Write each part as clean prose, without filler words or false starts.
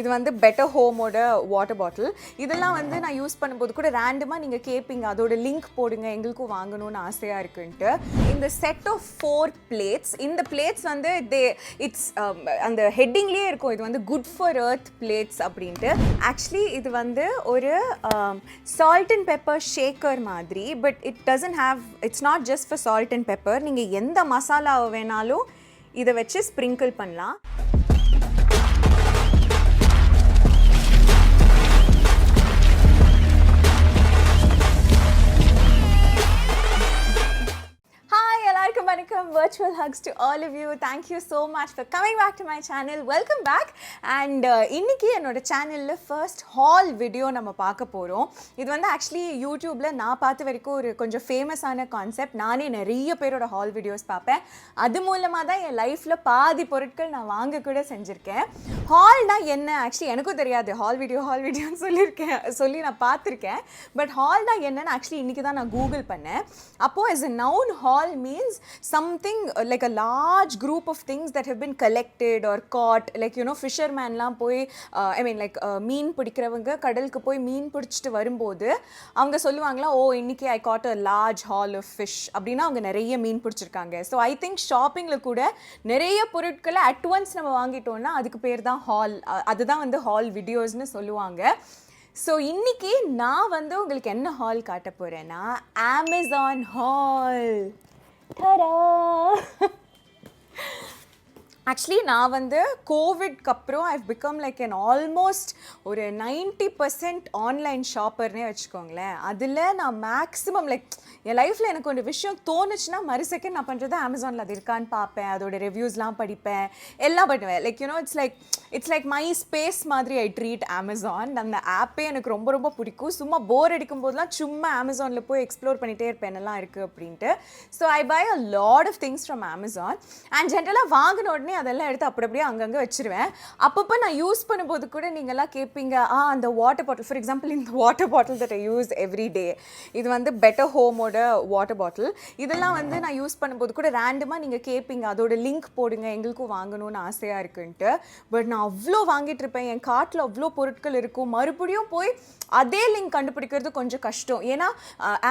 இது வந்து better ஹோமோட water bottle. இதெல்லாம் வந்து நான் யூஸ் பண்ணும்போது கூட ரேண்டமாக நீங்கள் கேட்பீங்க அதோட லிங்க் போடுங்க எங்களுக்கும் வாங்கணும்னு ஆசையாக இருக்குன்ட்டு. இந்த செட் ஆஃப் 4 பிளேட்ஸ், இந்த பிளேட்ஸ் வந்து இட்ஸ் அந்த ஹெட்டிங்லேயே இருக்கும், இது வந்து குட் ஃபார் எர்த் பிளேட்ஸ் அப்படின்ட்டு. ஆக்சுவலி இது வந்து ஒரு சால்ட் அண்ட் பெப்பர் ஷேக்கர் மாதிரி, but it's not just for salt and pepper. நீங்கள் எந்த மசாலாவை வேணாலும் இதை வச்சு ஸ்ப்ரிங்கிள் பண்ணலாம். Virtual hugs to all of you. Thank you so much for coming back to my channel. Welcome back. And இன்னைக்கு என்னோட சேனல்ல ஃபர்ஸ்ட் ஹால் வீடியோ நம்ம பார்க்க போறோம். இது வந்து ஆக்சுவலி யூடியூப்ல நான் பார்த்த வரைக்கும் ஒரு கொஞ்சம் ஃபேமஸான கான்செப்ட். நானே நிறைய பேரோட ஹால் வீடியோஸ் பார்ப்பேன். அது மூலமாக தான் என் லைஃப்ல பாதி பொருட்கள் நான் வாங்க கூட செஞ்சுருக்கேன். ஹால்னா என்ன ஆக்சுவலி எனக்கும் தெரியாது. ஹால் வீடியோன்னு சொல்லி நான் பார்த்துருக்கேன். பட் ஹால்னா என்னன்னு ஆக்சுவலி இன்னைக்கு தான் நான் கூகுள் பண்ணேன். அப்போ as a noun, hall means something like a large group of things that have been collected or caught, like you know fisherman லாம் போய் மீன் பிடிக்கிறவங்க கடலுக்கு போய் மீன் பிடிச்சிட்டு வரும்போது அவங்க சொல்லுவாங்களா, ஓ இன்னைக்கு I got a large haul of fish அப்படின்னா அவங்க நிறைய மீன் பிடிச்சிருக்காங்க. ஸோ ஐ திங்க் ஷாப்பிங்கில் கூட நிறைய பொருட்களை அட் ஒன்ஸ் நம்ம வாங்கிட்டோம்னா அதுக்கு பேர் தான் ஹால். அதுதான் வந்து ஹால் வீடியோஸ்னு சொல்லுவாங்க. ஸோ இன்னைக்கு நான் வந்து உங்களுக்கு என்ன ஹால் காட்ட போகிறேன்னா அமேசான் ஹால். ஆக்சுவலி நான் வந்து கோவிட்க்கு அப்புறம் I've become like an almost ஒரு 90% ஆன்லைன் ஷாப்பர்னே வச்சுக்கோங்களேன். அதில் நான் மேக்ஸிமம் லைக் என் லைஃப்பில் எனக்கு ஒரு விஷயம் தோணுச்சுன்னா மறு செகண்ட் நான் பண்ணுறது அமேசானில் அது இருக்கான்னு பார்ப்பேன், அதோட ரிவ்யூஸ்லாம் படிப்பேன், எல்லாம் பண்ணுவேன். Like you know it's like my space மாதிரி ஐ ட்ரீட் அமேசான். அந்த ஆப்பே எனக்கு ரொம்ப ரொம்ப பிடிக்கும். சும்மா போர் அடிக்கும் போதெல்லாம் சும்மா அமேசானில் போய் எக்ஸ்ப்ளோர் பண்ணிகிட்டே இருப்பேன் என்னெல்லாம் இருக்குது அப்படின்ட்டு. So I buy a lot of things from Amazon. And ஜென்ரலாக வாங்கின உடனே அதெல்லாம் எடுத்து அப்படியே அங்கங்கே வச்சுருவேன். அப்பப்போ நான் யூஸ் பண்ணும்போது கூட நீங்கள்லாம் கேட்பீங்க, அந்த வாட்டர் பாட்டில், ஃபார் எக்ஸாம்பிள் இந்த water bottle that I use every day, இது வந்து பெட்டர் ஹோமோட வாட்டர் பாட்டில். இதெல்லாம் வந்து நான் யூஸ் பண்ணும்போது கூட ரேண்டமாக நீங்கள் கேட்பீங்க அதோட லிங்க் போடுங்க எங்களுக்கும் வாங்கணும்னு ஆசையாக இருக்குன்ட்டு. பட் நான் அவ்வளோ வாங்கிட்டு இருப்பேன், என் கார்ட்டில் அவ்வளோ பொருட்கள் இருக்கும். மறுபடியும் போய் அதே லிங்க் கண்டுபிடிக்கிறது கொஞ்சம் கஷ்டம். ஏன்னா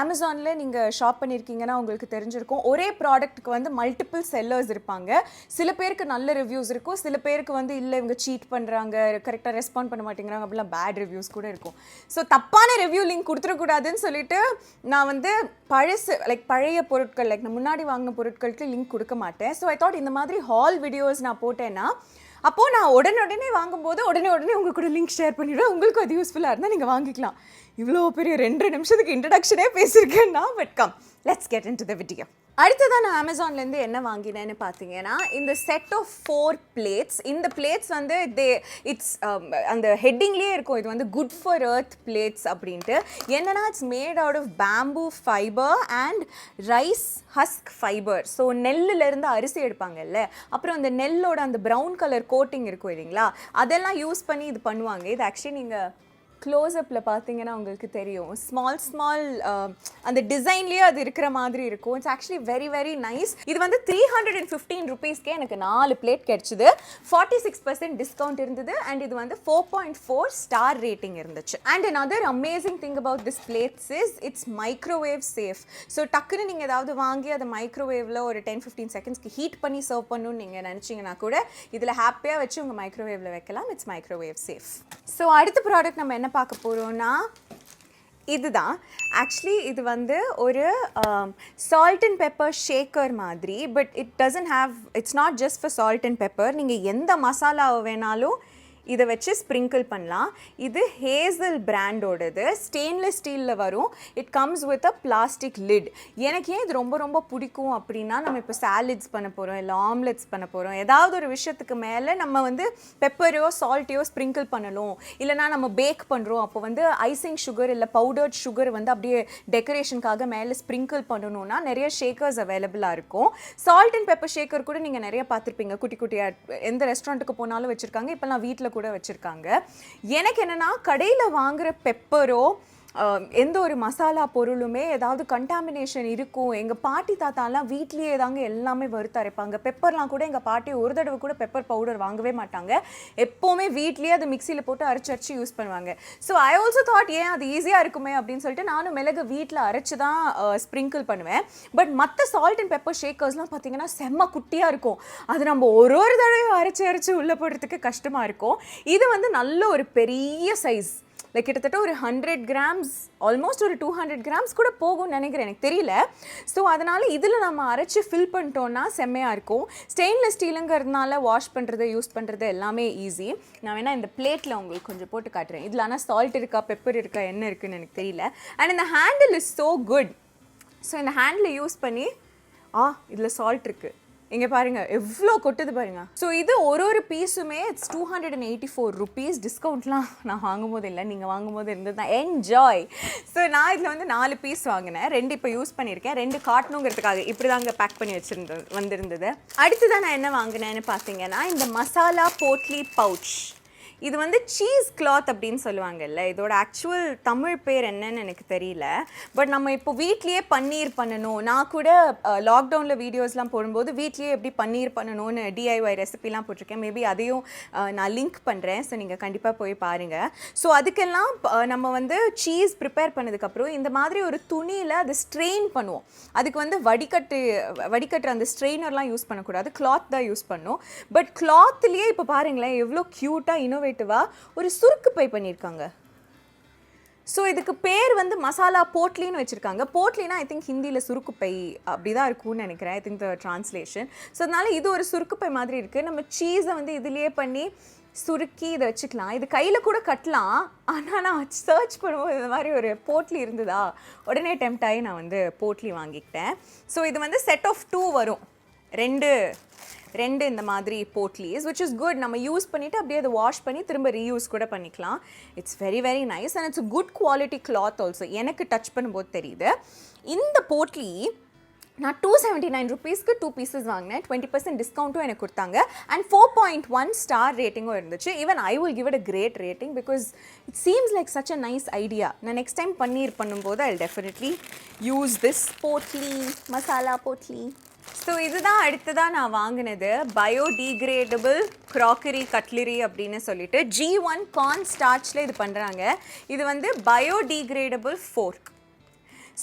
அமேசானில் நீங்கள் ஷாப் பண்ணியிருக்கீங்கன்னா உங்களுக்கு தெரிஞ்சிருக்கும், ஒரே ப்ராடக்ட்டுக்கு வந்து மல்டிபிள் செல்லர்ஸ் இருப்பாங்க. சில பேருக்கு நல்ல ரிவ்யூஸ் இருக்கும், சில பேருக்கு வந்து இல்லை இவங்க சீட் பண்ணுறாங்க, கரெக்டாக ரெஸ்பாண்ட் பண்ண மாட்டேங்கிறாங்க, அப்படிலாம் பேட் ரிவ்யூஸ் கூட இருக்கும். ஸோ தப்பான ரிவ்யூ லிங்க் கொடுத்துடக்கூடாதுன்னு சொல்லிட்டு நான் வந்து பழைய பொருட்கள் லைக் நான் முன்னாடி வாங்கின பொருட்களுக்கு லிங்க் கொடுக்க மாட்டேன். ஸோ ஐ தாட் இந்த மாதிரி ஹால் வீடியோஸ் நான் போட்டேன்னா அப்போது நான் உடனே வாங்கும்போது உடனே உங்கள் கூட லிங்க் ஷேர் பண்ணிவிடுவேன். உங்களுக்கு அது யூஸ்ஃபுல்லாக இருந்தால் நீங்கள் வாங்கிக்கலாம். இவ்வளோ பெரிய 2 நிமிஷத்துக்கு இன்ட்ரடக்ஷனே பேசியிருக்கேன்னா, but come let's get into the video. அடுத்ததான் நான் அமேசான்லேருந்து என்ன வாங்கினேன்னு பார்த்தீங்கன்னா இந்த செட் ஆஃப் 4 பிளேட்ஸ். இந்த பிளேட்ஸ் வந்து இட்ஸ் அந்த ஹெட்டிங்லேயே இருக்கும், இது வந்து குட் ஃபார் எர்த் பிளேட்ஸ் அப்படின்ட்டு. என்னன்னா it's made out of bamboo fibre and rice husk fibre. So நெல்லுலேருந்து அரிசி எடுப்பாங்கல்ல, அப்புறம் அந்த நெல்லோட அந்த ப்ரௌன் கலர் கோட்டிங் இருக்கும் இல்லைங்களா, அதெல்லாம் யூஸ் பண்ணி இது பண்ணுவாங்க. இது ஆக்சுவலி நீங்கள் க்ளோஸ்அப்பில் பார்த்தீங்கன்னா உங்களுக்கு தெரியும், ஸ்மால் அந்த டிசைன்லேயே அது இருக்கிற மாதிரி இருக்கும். It's actually very very nice. இது வந்து 315 ருபீஸ்க்கே எனக்கு 4 பிளேட் கிடச்சிது. 46% டிஸ்கவுண்ட் இருந்தது. அண்ட் இது வந்து 4.4 ஸ்டார் ரேட்டிங் இருந்துச்சு. And another amazing thing about this plates is it's microwave safe. So டக்குன்னு நீங்கள் ஏதாவது வாங்கி அதை மைக்ரோவேவில் ஒரு 10-15 செகண்ட்ஸ்க்கு ஹீட் பண்ணி சர்வ் பண்ணணும்னு நீங்கள் நினச்சிங்கன்னா கூட இதில் ஹாப்பியாக வச்சு உங்கள் மைக்ரோவேவில் வைக்கலாம். It's microwave safe. ஸோ அடுத்த ப்ராடக்ட் நம்ம என்ன பார்க்க போகிறோன்னா இதுதான். ஆக்சுவலி இது வந்து ஒரு சால்ட் அண்ட் பெப்பர் ஷேக்கர் மாதிரி, but it's not just for salt and pepper. நீங்கள் எந்த மசாலாவை வேணாலும் இதை வச்சு ஸ்ப்ரிங்கிள் பண்ணலாம். இது ஹேசல் பிராண்டோடது, ஸ்டெயின்லெஸ் ஸ்டீலில் வரும். It comes with a plastic lid. எனக்கு ஏன் இது ரொம்ப ரொம்ப பிடிக்கும் அப்படின்னா, நம்ம இப்போ சாலட்ஸ் பண்ண போகிறோம், இல்லை ஆம்லெட்ஸ் பண்ண போகிறோம், ஏதாவது ஒரு விஷயத்துக்கு மேலே நம்ம வந்து பெப்பரையோ சால்ட்டையோ ஸ்ப்ரிங்கிள் பண்ணணும், இல்லைனா நம்ம பேக் பண்ணுறோம், அப்போ வந்து ஐசிங் சுகர் இல்லை பவுடர்ட் சுகர் வந்து அப்படியே டெக்கரேஷனுக்காக மேலே ஸ்ப்ரிங்கிள் பண்ணணும்னா நிறைய ஷேக்கர்ஸ் அவைலபிளாக இருக்கும். சால்ட் அண்ட் பெப்பர் ஷேக்கர் கூட நீங்கள் நிறைய பார்த்துருப்பீங்க, குட்டி குட்டியாக எந்த ரெஸ்டாரண்ட்டுக்கு போனாலும் வச்சுருக்காங்க. இப்போ நான் வீட்டில் கூட வச்சுருக்காங்க. எனக்கு என்னென்னா கடையில் வாங்குகிற பெப்பரோ எந்த ஒரு மசாலா பொருளுமே ஏதாவது கண்டாமினேஷன் இருக்கும். எங்கள் பாட்டி தாத்தாலாம் வீட்லேயே தாங்க எல்லாமே வறுத்து அரைப்பாங்க. பெப்பர்லாம் கூட எங்கள் பாட்டி ஒரு தடவை கூட பெப்பர் பவுடர் வாங்கவே மாட்டாங்க. எப்போவுமே வீட்லேயே அது மிக்சியில் போட்டு அரைச்சி யூஸ் பண்ணுவாங்க. ஸோ ஐ ஆல்சோ தாட் ஏன் அது ஈஸியாக இருக்குமே அப்படின்னு சொல்லிட்டு நானும் மிளகு வீட்டில் அரைச்சி தான் ஸ்ப்ரிங்கிள் பண்ணுவேன். பட் மற்ற சால்ட் அண்ட் பெப்பர் ஷேக்கர்ஸ்லாம் பார்த்தீங்கன்னா செம்ம குட்டியாக இருக்கும். அது நம்ம ஒரு தடவையும் அரைச்சி உள்ளே போடுறதுக்கு கஷ்டமாக இருக்கும். இது வந்து நல்ல ஒரு பெரிய சைஸ், லைக் கிட்டத்தட்ட ஒரு 100 கிராம்ஸ், ஆல்மோஸ்ட் ஒரு 200 கிராம்ஸ் கூட போகும்னு நினைக்கிறேன், எனக்கு தெரியல. ஸோ அதனால் இதில் நம்ம அரைச்சி ஃபில் பண்ணிட்டோன்னா செம்மையாக இருக்கும். ஸ்டெயின்லெஸ் ஸ்டீலுங்கிறதுனால வாஷ் பண்ணுறது யூஸ் பண்ணுறது எல்லாமே ஈஸி. நான் வேணால் இந்த பிளேட்டில் உங்களுக்கு கொஞ்சம் போட்டு காட்டுறேன். இதில் ஆனால் சால்ட் இருக்கா பெப்பர் இருக்கா என்ன இருக்குன்னு எனக்கு தெரியல. அண்ட் இந்த handle is so good. So இந்த ஹேண்டில் யூஸ் பண்ணி இதில் சால்ட் இருக்குது, இங்கே பாருங்கள் எவ்வளோ கொட்டுது பாருங்கள். ஸோ இது ஒரு பீஸுமே இட்ஸ் 284 rupees. டிஸ்கவுண்ட்லாம் நான் வாங்கும்போது இல்லை, நீங்கள் வாங்கும்போது இருந்தது தான். என்ஜாய். ஸோ நான் இதில் வந்து 4 பீஸ் வாங்கினேன், 2 இப்போ யூஸ் பண்ணியிருக்கேன். 2 காட்டணுங்கிறதுக்காக இப்படி தாங்க பேக் பண்ணி வந்திருந்தது. அடுத்ததான் நான் என்ன வாங்கினேன்னு பார்த்தீங்கன்னா இந்த மசாலா போட்லி பவுச். இது வந்து சீஸ் கிளாத் அப்படின்னு சொல்லுவாங்கல்ல, இதோட ஆக்சுவல் தமிழ் பேர் என்னன்னு எனக்கு தெரியல. பட் நம்ம இப்போ வீட்லேயே பன்னீர் பண்ணணும், நான் கூட லாக்டவுனில் வீடியோஸ்லாம் போடும்போது வீட்லேயே எப்படி பன்னீர் பண்ணணும்னு டிஐஒய் ரெசிபிலாம் போட்டிருக்கேன். மேபி அதையும் நான் லிங்க் பண்ணுறேன். ஸோ நீங்கள் கண்டிப்பாக போய் பாருங்கள். ஸோ அதுக்கெல்லாம் நம்ம வந்து சீஸ் ப்ரிப்பேர் பண்ணதுக்கப்புறம் இந்த மாதிரி ஒரு துணியில் அதை ஸ்ட்ரெயின் பண்ணுவோம். அதுக்கு வந்து வடிகட்டுற அந்த ஸ்ட்ரெயினர்லாம் யூஸ் பண்ணக்கூடாது, கிளாத் தான் யூஸ் பண்ணணும். பட் கிளாத்லேயே இப்போ பாருங்களேன் எவ்வளோ க்யூட்டாக ஒரு சுருக்கு பை பண்ணியிருக்காங்க. ஸோ இதுக்கு பேர் வந்து மசாலா போட்லின்னு வச்சுருக்காங்க. போட்லினா ஐ திங்க் ஹிந்தியில் சுருக்கு பை அப்படி தான் இருக்கும்னு நினைக்கிறேன், I think the translation. So அதனால இது ஒரு சுருக்கு பை மாதிரி இருக்குது. நம்ம சீஸை வந்து இதுலேயே பண்ணி சுருக்கி இதை வச்சுக்கலாம். இது கையில் கூட கட்டலாம். ஆனால் நான் சர்ச் பண்ணும்போது இந்த மாதிரி ஒரு போட்லி இருந்ததா, உடனே டெம்ப்ட் ஆகி நான் வந்து போட்லி வாங்கிக்கிட்டேன். ஸோ இது வந்து செட் ஆஃப் 2 வரும், ரெண்டு இந்த மாதிரி போட்லீஸ், விச் இஸ் குட். நம்ம யூஸ் பண்ணிவிட்டு அப்படியே அதை வாஷ் பண்ணி திரும்ப ரீயூஸ் கூட பண்ணிக்கலாம். It's very very nice and it's good quality cloth also. எனக்கு டச் பண்ணும்போது தெரியுது. இந்த போட்லி நான் 279 rupeesக்கு 2 பீசஸ் வாங்கினேன். 20% டிஸ்கவுண்ட்டும் எனக்கு கொடுத்தாங்க அண்ட் 4.1 ஸ்டார் ரேட்டிங்கும் இருந்துச்சு. Even I will give it a great rating because it seems like such a nice idea. நான் நெக்ஸ்ட் டைம் பன்னீர் பண்ணும்போது I definitely use this potli, masala potli. So இதுதான் அடுத்ததான் நான் வாங்கினது, பயோடிகிரேடபிள் க்ராக்கரி கட்லரி அப்படின்னு சொல்லிட்டு G1 கார்ன் ஸ்டார்ச்சில் இது பண்ணுறாங்க. இது வந்து biodegradable fork.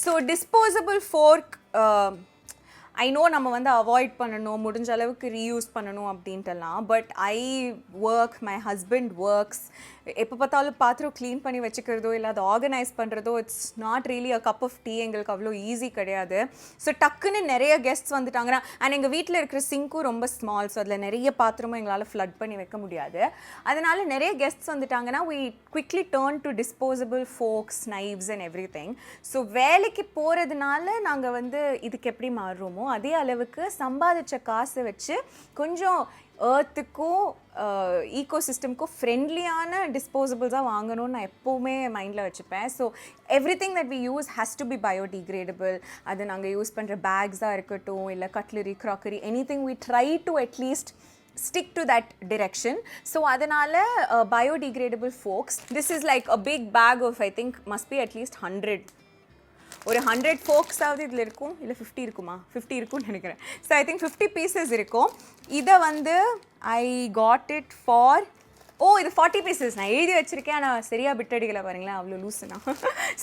So disposable fork I know நம்ம வந்து அவாய்ட் பண்ணணும், முடிஞ்ச அளவுக்கு ரீயூஸ் பண்ணணும் அப்படின்ட்டுலாம். But I work, my husband works, எப்போ பார்த்தாலும் பாத்திரம் க்ளீன் பண்ணி வச்சுக்கிறதோ இல்லை அதை ஆர்கனைஸ் பண்ணுறதோ it's not really a cup of tea. எங்களுக்கு அவ்வளோ ஈஸி கிடையாது. ஸோ டக்குன்னு நிறைய கெஸ்ட்ஸ் வந்துட்டாங்கன்னா, அண்ட் எங்கள் வீட்டில் இருக்கிற சிங்க்கும் ரொம்ப ஸ்மால், ஸோ அதில் நிறைய பாத்திரமும் எங்களால் ஃப்ளட் பண்ணி வைக்க முடியாது. அதனால் நிறைய கெஸ்ட்ஸ் வந்துட்டாங்கன்னா we quickly turn to disposable forks, knives and everything. So வேலைக்கு போகிறதுனால நாங்கள் வந்து இதுக்கு எப்படி மாறுறோமோ அதே அளவுக்கு சம்பாதிச்ச காசை வச்சு கொஞ்சம் ஏர்த்துக்கும் ஈகோசிஸ்டம்க்கும் ஃப்ரெண்ட்லியான டிஸ்போசபிள்ஸாக வாங்கணும்னு நான் எப்போவுமே மைண்டில் வச்சுப்பேன். So everything that we use has to be biodegradable. அது நாங்கள் யூஸ் பண்ணுற பேக்ஸாக இருக்கட்டும் இல்லை cutlery, crockery, anything we try to at least stick to that direction. So adanal biodegradable forks, this is like a big bag of I think must be at least 100 ஒரு 100 ஃபோக்ஸ் ஆகுது இதில் இருக்கும், இல்லை 50 இருக்குமா, 50 இருக்கும்னு நினைக்கிறேன். ஸோ ஐ திங்க் 50 பீசஸ் இருக்கும். இதை வந்து ஐ காட் இட் ஃபார் இது 40 பீசஸ். நான் எழுதி வச்சுருக்கேன் ஆனால் சரியாக பிட் அடிக்கலை பாருங்களேன், அவ்வளோ லூஸுனா.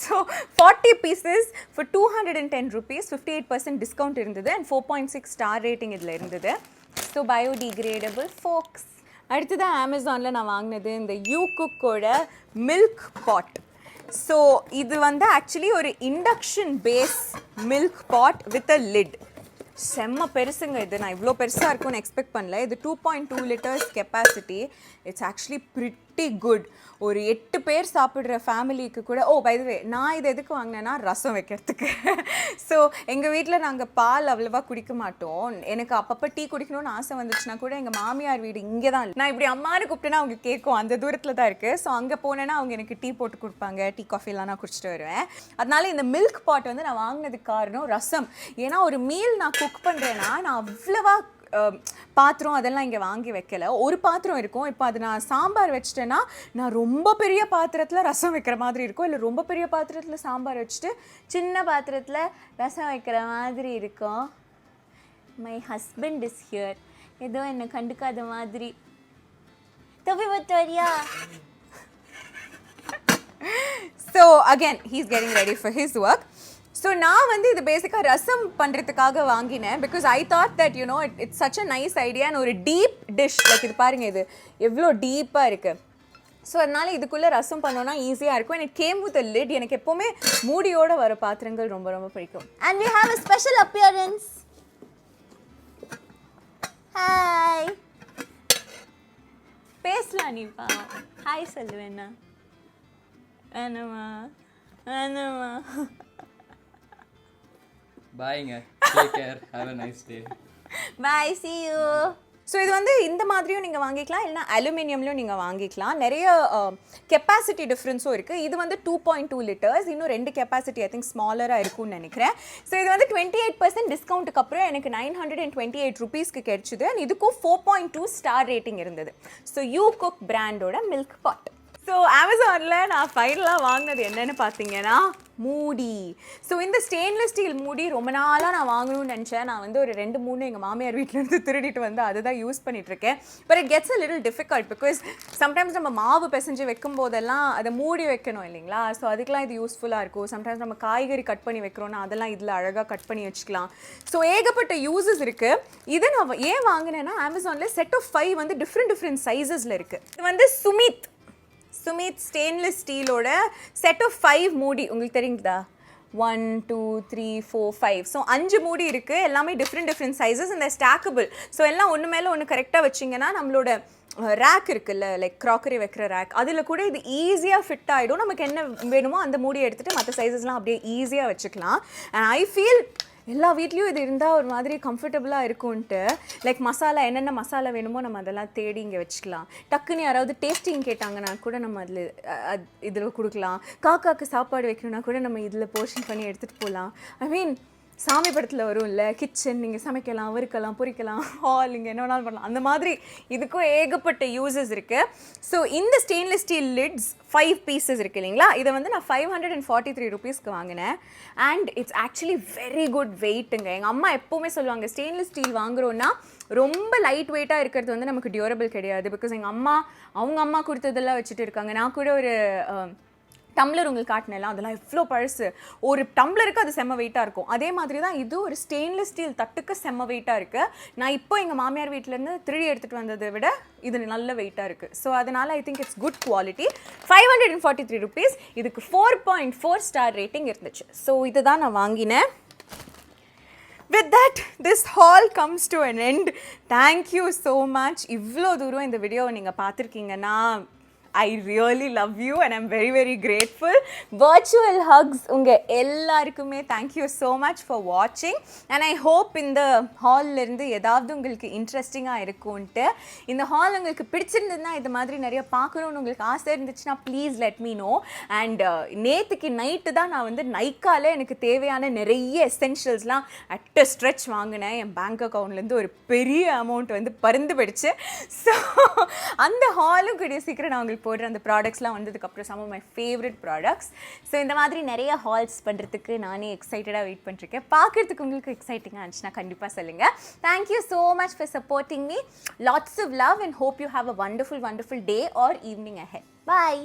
So 40 pieces for 210 rupees, 58% discount இருந்தது அண்ட் 4.6 ஸ்டார் ரேட்டிங் இதில் இருந்தது. So biodegradable forks. அடுத்ததான் அமேசானில் நான் வாங்கினது இந்த யூகுக்கோட மில்க் பாட். ஸோ இது வந்து ஆக்சுவலி ஒரு induction base milk pot with a lid. செம்ம பெருசுங்க இது. நான் இவ்வளோ பெருசாக இருக்கும்னு எக்ஸ்பெக்ட் பண்ணல. இது 2.2 liters capacity. It's actually pretty good. ஒரு 8 பேர் சாப்பிட்ற ஃபேமிலிக்கு கூட. பை தி வே, நான் இது எதுக்கு வாங்கினேன்னா ரசம் வைக்கிறதுக்கு. ஸோ எங்கள் வீட்டில் நாங்கள் பால் அவ்வளோவா குடிக்க மாட்டோம். எனக்கு அப்பப்போ டீ குடிக்கணும்னு ஆசை வந்துச்சுன்னா கூட எங்கள் மாமியார் வீடு இங்கே தான். நான் இப்படி அம்மானு கூப்பிட்டேன்னா அவங்க கேட்கும், அந்த தூரத்தில் தான் இருக்குது. ஸோ அங்கே போனேன்னா அவங்க எனக்கு டீ போட்டு கொடுப்பாங்க, டீ காஃபிலாம் நான் குடிச்சிட்டு வருவேன். அதனால இந்த மில்க் பாட் வந்து நான் வாங்கினதுக்கு காரணம் ரசம். ஏன்னா ஒரு மீல் நான் குக் பண்ணுறேன்னா நான் அவ்வளவா பாத்திரம் அதெல்லாம் இங்கே வாங்கி வைக்கல. ஒரு பாத்திரம் இருக்கும். இப்போ அது நான் சாம்பார் வச்சிட்டேன்னா நான் ரொம்ப பெரிய பாத்திரத்தில் ரசம் வைக்கிற மாதிரி இருக்கும், இல்லை ரொம்ப பெரிய பாத்திரத்தில் சாம்பார் வச்சுட்டு சின்ன பாத்திரத்தில் ரசம் வைக்கிற மாதிரி இருக்கும். My husband is here. ஏதோ என்னை கண்டுக்காத மாதிரி. தவி வரியா? So again he's getting ready for his work. So நான் வந்து இது பேசிக்காக ரசம் பண்ணுறதுக்காக வாங்கினேன், because I thought that you know it's such a nice idea and ஒரு டீப் டிஷ். லைக் இது பாருங்கள், இது எவ்வளோ டீப்பாக இருக்குது. ஸோ அதனால் இதுக்குள்ளே ரசம் பண்ணோன்னா ஈஸியாக இருக்கும். And it came with a lid. எனக்கு எப்போவுமே மூடியோட வர பாத்திரங்கள் ரொம்ப ரொம்ப பிடிக்கும். And we have a special appearance. Hi, பேசலாம் நீப்பா. ஹாய் சொல்லுவேண்ணா. வேணாமா வேணாமா. பாய்ங்க, take care, have a nice day. Bye, see you. So இது வந்து இந்த மாதிரியும் நீங்கள் வாங்கிக்கலாம், இல்லைனா அலுமினியம்லையும் நீங்கள் வாங்கிக்கலாம். நிறைய கெப்பாசிட்டி டிஃப்ரென்ஸும் இருக்குது. இது வந்து 2.2 லிட்டர்ஸ், இன்னும் 2 கெப்பாசிட்டி ஐ திங்க் ஸ்மாலராக இருக்கும்னு நினைக்கிறேன். ஸோ இது வந்து 28% டிஸ்கவுண்ட்டுக்கு அப்புறம் எனக்கு 928 ருபீஸ்க்கு கிடைச்சிது. அண்ட் இதுக்கும் 4.2 ஸ்டார் ரேட்டிங் இருந்தது. ஸோ யூ குக் பிராண்டோட மில்க் பாட். ஸோ அமேசானில் நான் ஃபைனலாக வாங்கினது என்னென்னு பார்த்தீங்கன்னா மூடி. ஸோ இந்த ஸ்டெயின்லெஸ் ஸ்டீல் மூடி ரொம்ப நாளாக நான் வாங்கணும்னு நினச்சேன். நான் வந்து ஒரு 2-3 எங்கள் மாமியார் வீட்டிலேருந்து திருடிட்டு வந்து அதை தான் யூஸ் பண்ணிகிட்ருக்கேன். But it gets a little difficult, because sometimes நம்ம மாவு பிசைஞ்சு வைக்கும் போதெல்லாம் அதை மூடி வைக்கணும் இல்லைங்களா. ஸோ அதுக்கெலாம் இது யூஸ்ஃபுல்லாக இருக்கும். சம்டைம்ஸ் நம்ம காய்கறி கட் பண்ணி வைக்கிறோன்னா அதெல்லாம் இதில் அழகாக கட் பண்ணி வச்சுக்கலாம். ஸோ ஏகப்பட்ட யூஸஸ் இருக்குது. இதை நான் ஏன் வாங்கினேன்னா, அமேசானில் செட் ஆஃப் 5 வந்து டிஃப்ரெண்ட் சைஸஸில் இருக்குது. இது வந்து சுமித் ஸ்டெயின்லெஸ் ஸ்டீலோட செட் ஆஃப் 5 மூடி. உங்களுக்கு தெரியுங்களா? 1 2 3 4 5. ஸோ 5 மூடி இருக்குது. எல்லாமே டிஃப்ரெண்ட் சைஸஸ். இந்த ஸ்டாக்கபிள். ஸோ எல்லாம் ஒன்று மேலே ஒன்று கரெக்டாக வச்சிங்கன்னா நம்மளோட ரேக் இருக்குல்ல, லைக் க்ராக்கரி வைக்கிற ரேக், அதில் கூட இது ஈஸியாக ஃபிட் ஆகிடும். நமக்கு என்ன வேணுமோ அந்த மூடியை எடுத்துகிட்டு மற்ற சைஸஸ்லாம் அப்படியே ஈஸியாக வச்சுக்கலாம். அண்ட் ஐ ஃபீல் எல்லா வீட்லேயும் இது இருந்தால் ஒரு மாதிரி கம்ஃபர்டபுளாக இருக்கும்ன்ட்டு. லைக் மசாலா, என்னென்ன மசாலா வேணுமோ நம்ம அதெல்லாம் தேடி இங்கே வச்சுக்கலாம். டக்குன்னு யாராவது டேஸ்டிங் கேட்டாங்கன்னா கூட நம்ம இதில் கொடுக்கலாம். காக்காக்கு சாப்பாடு வைக்கணும்னா கூட நம்ம இதில் போர்ஷன் பண்ணி எடுத்துகிட்டு போகலாம். ஐ மீன் சாமி படத்தில் வரும் இல்லை, கிச்சன் நீங்கள் சமைக்கலாம், வறுக்கலாம், பொரிக்கலாம், ஹால் இங்கே என்ன வேணாலும் பண்ணலாம். அந்த மாதிரி இதுக்கும் ஏகப்பட்ட யூசஸ் இருக்குது. ஸோ இந்த ஸ்டெயின்லெஸ் ஸ்டீல் லிட்ஸ் 5 பீசஸ் இருக்குது இல்லைங்களா, இதை வந்து நான் 543 ருபீஸ்க்கு வாங்கினேன். And it's actually very good வெயிட்டுங்க. எங்கள் அம்மா எப்போவுமே சொல்லுவாங்க, ஸ்டெயின்லெஸ் ஸ்டீல் வாங்குறோன்னா ரொம்ப லைட் வெயிட்டாக இருக்கிறது வந்து நமக்கு டியூரபிள் கிடையாது. பிகாஸ் எங்கள் அம்மா அவங்க அம்மா கொடுத்ததெல்லாம் வச்சுட்டு இருக்காங்க. நான் கூட ஒரு டம்ளர் உங்களுக்கு காட்டினலாம், அதெல்லாம் எவ்வளோ பழசு. ஒரு டம்ளருக்கு அது செம்ம வெயிட்டாக இருக்கும். அதே மாதிரி தான் இது ஒரு ஸ்டெயின்லெஸ் ஸ்டீல் தட்டுக்கு செம்ம வெயிட்டாக இருக்குது. நான் இப்போ எங்கள் மாமியார் வீட்டிலேருந்து திருடி எடுத்துகிட்டு வந்ததை விட இது நல்ல வெயிட்டாக இருக்குது. ஸோ அதனால் I think it's good quality. 543 rupees. இதுக்கு 4.4 ஸ்டார் ரேட்டிங் இருந்துச்சு. ஸோ இது தான் நான் வாங்கினேன். With that, this haul comes to an end. Thank you so much. இவ்வளோ தூரம் இந்த வீடியோவை நீங்கள் பார்த்துருக்கீங்கன்னா I really love you and I'm very very grateful. Virtual hugs unga ellarkume thank you so much for watching and I hope in the hall la irundhu edavadhu ungalku interesting ah irukunte indha hall ungalku pidichirundha idha madri nariya paakanum ungalku aasai irundhuchna please let me know and நேத்துக்கு night தான் நான் வந்து நைக்கால எனக்கு தேவையான நிறைய essentials எல்லாம் at stretch வாங்கினேன். என் bank அக்கவுண்ட்ல இருந்து ஒரு பெரிய அமௌண்ட் வந்து பறந்து போயிடுச்சு. ஸோ அந்த ஹாலும் கூடிய சீக்கிரம் நான் உங்களுக்கு போடுற அந்த ப்ராடக்ட்ஸ்லாம் வந்ததுக்கப்புறம் some of my favourite products. So இந்த மாதிரி நிறைய ஹால்ஸ் பண்ணுறதுக்கு நானே எக்ஸைட்டடாக வெயிட் பண்ணிருக்கேன். பார்க்குறதுக்கு உங்களுக்கு எக்ஸைட்டிங்காக இருந்துச்சுன்னா கண்டிப்பாக சொல்லுங்கள். Thank you so much for supporting me. Lots of love and hope you have a wonderful day or evening ahead. Bye.